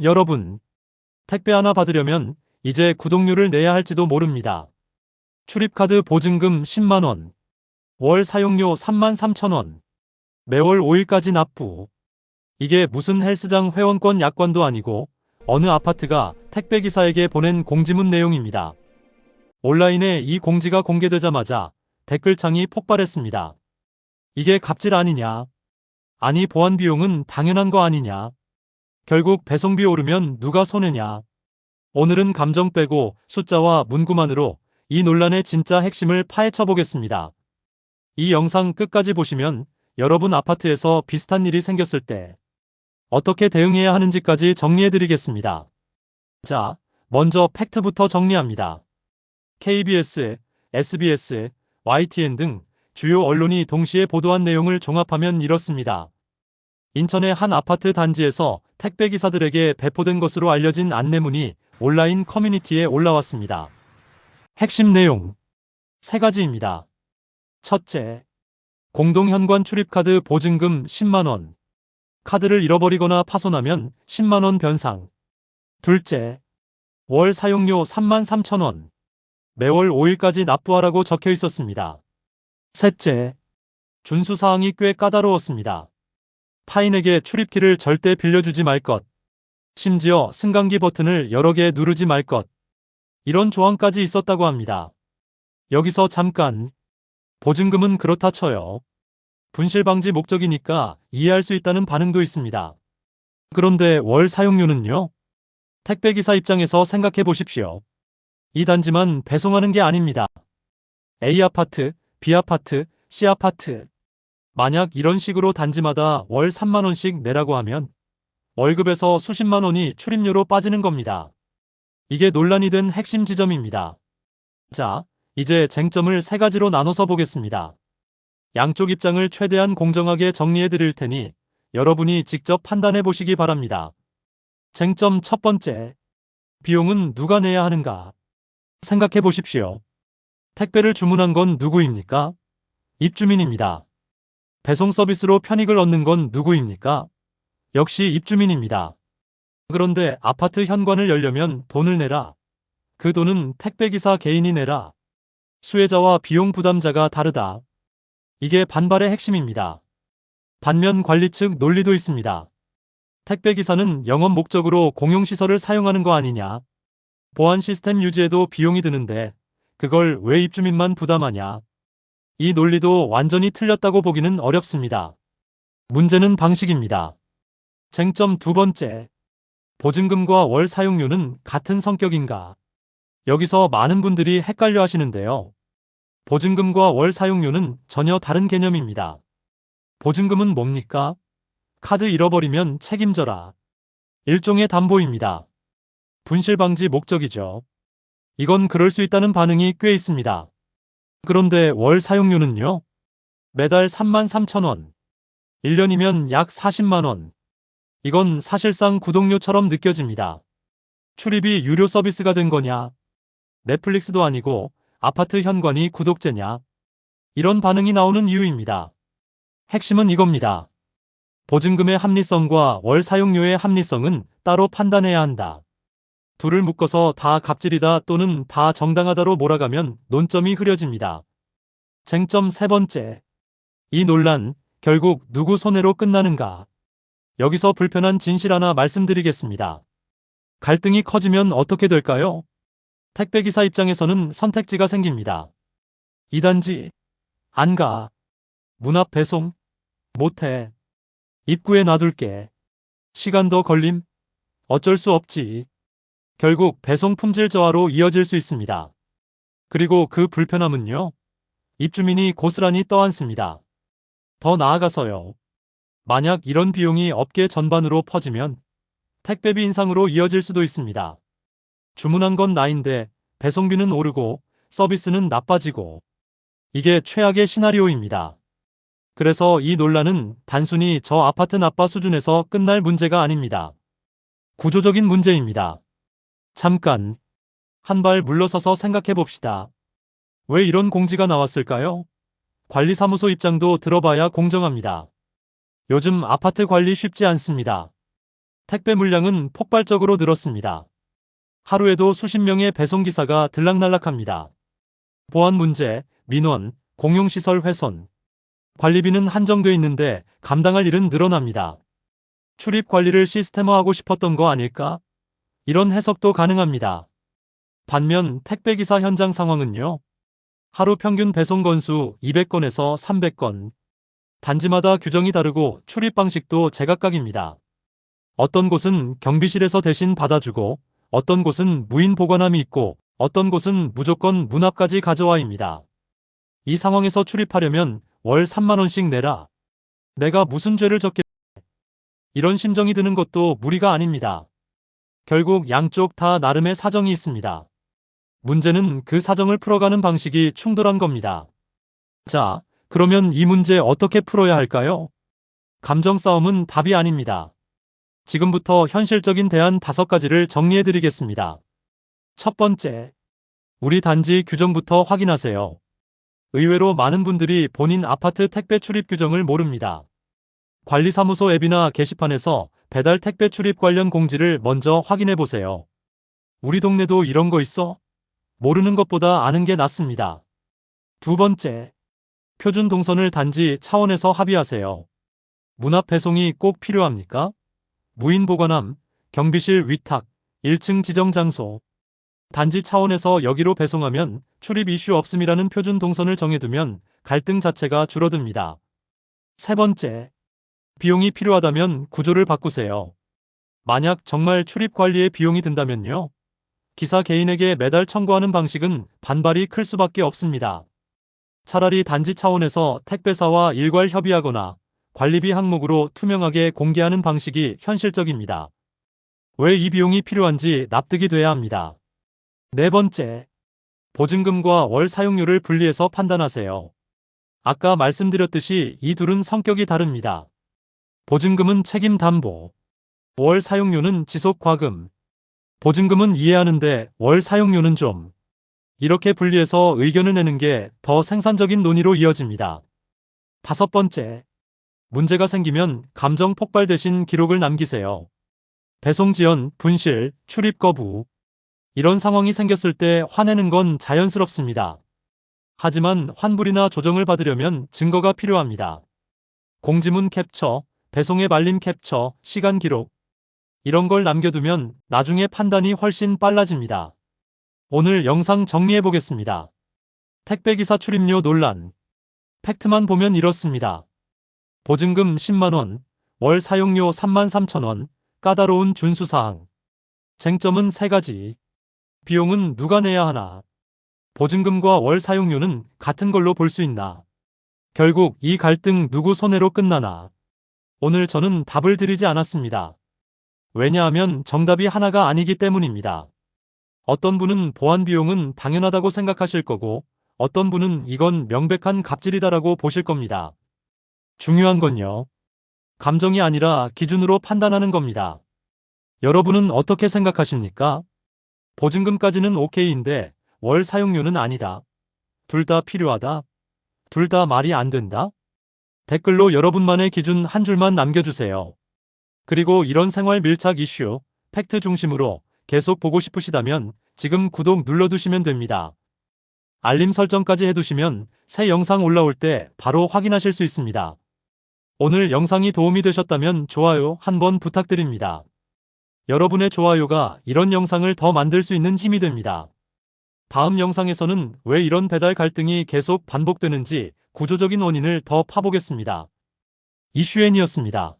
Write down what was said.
여러분, 택배 하나 받으려면 이제 구독료를 내야 할지도 모릅니다. 출입카드 보증금 10만원, 월 사용료 33,000원, 매월 5일까지 납부. 이게 무슨 헬스장 회원권 약관도 아니고 어느 아파트가 택배기사에게 보낸 공지문 내용입니다. 온라인에 이 공지가 공개되자마자 댓글창이 폭발했습니다. 이게 갑질 아니냐? 아니 보안 비용은 당연한 거 아니냐? 결국 배송비 오르면 누가 손해냐? 오늘은 감정 빼고 숫자와 문구만으로 이 논란의 진짜 핵심을 파헤쳐 보겠습니다. 이 영상 끝까지 보시면 여러분 아파트에서 비슷한 일이 생겼을 때 어떻게 대응해야 하는지까지 정리해 드리겠습니다. 자, 먼저 팩트부터 정리합니다. KBS, SBS, YTN 등 주요 언론이 동시에 보도한 내용을 종합하면 이렇습니다. 인천의 한 아파트 단지에서 택배기사들에게 배포된 것으로 알려진 안내문이 온라인 커뮤니티에 올라왔습니다. 핵심 내용 3가지입니다. 첫째, 공동현관 출입카드 보증금 10만원. 카드를 잃어버리거나 파손하면 10만원 변상. 둘째, 월 사용료 33,000원. 매월 5일까지 납부하라고 적혀 있었습니다. 셋째, 준수사항이 꽤 까다로웠습니다. 타인에게 출입키를 절대 빌려주지 말 것. 심지어 승강기 버튼을 여러 개 누르지 말 것. 이런 조항까지 있었다고 합니다. 여기서 잠깐. 보증금은 그렇다 쳐요. 분실 방지 목적이니까 이해할 수 있다는 반응도 있습니다. 그런데 월 사용료는요? 택배기사 입장에서 생각해 보십시오. 이 단지만 배송하는 게 아닙니다. A 아파트, B 아파트, C 아파트. 만약 이런 식으로 단지마다 월 3만원씩 내라고 하면 월급에서 수십만 원이 출입료로 빠지는 겁니다. 이게 논란이 된 핵심 지점입니다. 자, 이제 쟁점을 3가지로 나눠서 보겠습니다. 양쪽 입장을 최대한 공정하게 정리해 드릴 테니 여러분이 직접 판단해 보시기 바랍니다. 쟁점 첫 번째. 비용은 누가 내야 하는가? 생각해 보십시오. 택배를 주문한 건 누구입니까? 입주민입니다. 배송 서비스로 편익을 얻는 건 누구입니까? 역시 입주민입니다. 그런데 아파트 현관을 열려면 돈을 내라. 그 돈은 택배기사 개인이 내라. 수혜자와 비용 부담자가 다르다. 이게 반발의 핵심입니다. 반면 관리 측 논리도 있습니다. 택배기사는 영업 목적으로 공용시설을 사용하는 거 아니냐. 보안 시스템 유지에도 비용이 드는데 그걸 왜 입주민만 부담하냐. 이 논리도 완전히 틀렸다고 보기는 어렵습니다. 문제는 방식입니다. 쟁점 두 번째. 보증금과 월 사용료는 같은 성격인가? 여기서 많은 분들이 헷갈려 하시는데요. 보증금과 월 사용료는 전혀 다른 개념입니다. 보증금은 뭡니까? 카드 잃어버리면 책임져라. 일종의 담보입니다. 분실 방지 목적이죠. 이건 그럴 수 있다는 반응이 꽤 있습니다. 그런데 월 사용료는요? 매달 33,000원. 1년이면 약 40만원. 이건 사실상 구독료처럼 느껴집니다. 출입이 유료 서비스가 된 거냐? 넷플릭스도 아니고 아파트 현관이 구독제냐? 이런 반응이 나오는 이유입니다. 핵심은 이겁니다. 보증금의 합리성과 월 사용료의 합리성은 따로 판단해야 한다. 둘을 묶어서 다 갑질이다 또는 다 정당하다로 몰아가면 논점이 흐려집니다. 쟁점 세 번째. 이 논란, 결국 누구 손해로 끝나는가? 여기서 불편한 진실 하나 말씀드리겠습니다. 갈등이 커지면 어떻게 될까요? 택배기사 입장에서는 선택지가 생깁니다. 이 단지 안 가. 문 앞 배송 못해. 입구에 놔둘게. 시간 더 걸림? 어쩔 수 없지. 결국 배송 품질 저하로 이어질 수 있습니다. 그리고 그 불편함은요? 입주민이 고스란히 떠안습니다. 더 나아가서요. 만약 이런 비용이 업계 전반으로 퍼지면 택배비 인상으로 이어질 수도 있습니다. 주문한 건 나인데 배송비는 오르고 서비스는 나빠지고. 이게 최악의 시나리오입니다. 그래서 이 논란은 단순히 저 아파트 나빠 수준에서 끝날 문제가 아닙니다. 구조적인 문제입니다. 잠깐, 한 발 물러서서 생각해 봅시다. 왜 이런 공지가 나왔을까요? 관리사무소 입장도 들어봐야 공정합니다. 요즘 아파트 관리 쉽지 않습니다. 택배 물량은 폭발적으로 늘었습니다. 하루에도 수십 명의 배송기사가 들락날락합니다. 보안 문제, 민원, 공용시설 훼손, 관리비는 한정돼 있는데 감당할 일은 늘어납니다. 출입 관리를 시스템화하고 싶었던 거 아닐까? 이런 해석도 가능합니다. 반면 택배기사 현장 상황은요. 하루 평균 배송 건수 200건에서 300건. 단지마다 규정이 다르고 출입 방식도 제각각입니다. 어떤 곳은 경비실에서 대신 받아주고, 어떤 곳은 무인 보관함이 있고, 어떤 곳은 무조건 문 앞까지 가져와입니다. 이 상황에서 출입하려면 월 3만 원씩 내라. 내가 무슨 죄를 졌겠... 이런 심정이 드는 것도 무리가 아닙니다. 결국 양쪽 다 나름의 사정이 있습니다. 문제는 그 사정을 풀어가는 방식이 충돌한 겁니다. 자, 그러면 이 문제 어떻게 풀어야 할까요? 감정 싸움은 답이 아닙니다. 지금부터 현실적인 대안 5가지를 정리해드리겠습니다. 첫 번째, 우리 단지 규정부터 확인하세요. 의외로 많은 분들이 본인 아파트 택배 출입 규정을 모릅니다. 관리사무소 앱이나 게시판에서 배달 택배 출입 관련 공지를 먼저 확인해 보세요. 우리 동네도 이런 거 있어? 모르는 것보다 아는 게 낫습니다. 두 번째, 표준 동선을 단지 차원에서 합의하세요. 문 앞 배송이 꼭 필요합니까? 무인 보관함, 경비실 위탁, 1층 지정 장소. 단지 차원에서 여기로 배송하면 출입 이슈 없음이라는 표준 동선을 정해두면 갈등 자체가 줄어듭니다. 세 번째, 비용이 필요하다면 구조를 바꾸세요. 만약 정말 출입 관리에 비용이 든다면요. 기사 개인에게 매달 청구하는 방식은 반발이 클 수밖에 없습니다. 차라리 단지 차원에서 택배사와 일괄 협의하거나 관리비 항목으로 투명하게 공개하는 방식이 현실적입니다. 왜 이 비용이 필요한지 납득이 돼야 합니다. 네 번째, 보증금과 월 사용료를 분리해서 판단하세요. 아까 말씀드렸듯이 이 둘은 성격이 다릅니다. 보증금은 책임 담보, 월 사용료는 지속 과금. 보증금은 이해하는데 월 사용료는 좀. 이렇게 분리해서 의견을 내는 게 더 생산적인 논의로 이어집니다. 다섯 번째, 문제가 생기면 감정 폭발 대신 기록을 남기세요. 배송 지연, 분실, 출입 거부. 이런 상황이 생겼을 때 화내는 건 자연스럽습니다. 하지만 환불이나 조정을 받으려면 증거가 필요합니다. 공지문 캡처, 배송의 말림 캡처, 시간 기록. 이런 걸 남겨두면 나중에 판단이 훨씬 빨라집니다. 오늘 영상 정리해 보겠습니다. 택배기사 출입료 논란. 팩트만 보면 이렇습니다. 보증금 10만 원, 월 사용료 33,000원, 까다로운 준수사항. 쟁점은 3가지. 비용은 누가 내야 하나? 보증금과 월 사용료는 같은 걸로 볼 수 있나? 결국 이 갈등 누구 손해로 끝나나? 오늘 저는 답을 드리지 않았습니다. 왜냐하면 정답이 하나가 아니기 때문입니다. 어떤 분은 보안 비용은 당연하다고 생각하실 거고, 어떤 분은 이건 명백한 갑질이다라고 보실 겁니다. 중요한 건요. 감정이 아니라 기준으로 판단하는 겁니다. 여러분은 어떻게 생각하십니까? 보증금까지는 오케이인데 월 사용료는 아니다. 둘 다 필요하다. 둘 다 말이 안 된다. 댓글로 여러분만의 기준 한 줄만 남겨주세요. 그리고 이런 생활 밀착 이슈, 팩트 중심으로 계속 보고 싶으시다면 지금 구독 눌러두시면 됩니다. 알림 설정까지 해두시면 새 영상 올라올 때 바로 확인하실 수 있습니다. 오늘 영상이 도움이 되셨다면 좋아요 한번 부탁드립니다. 여러분의 좋아요가 이런 영상을 더 만들 수 있는 힘이 됩니다. 다음 영상에서는 왜 이런 배달 갈등이 계속 반복되는지 구조적인 원인을 더 파보겠습니다. 이슈엔이었습니다.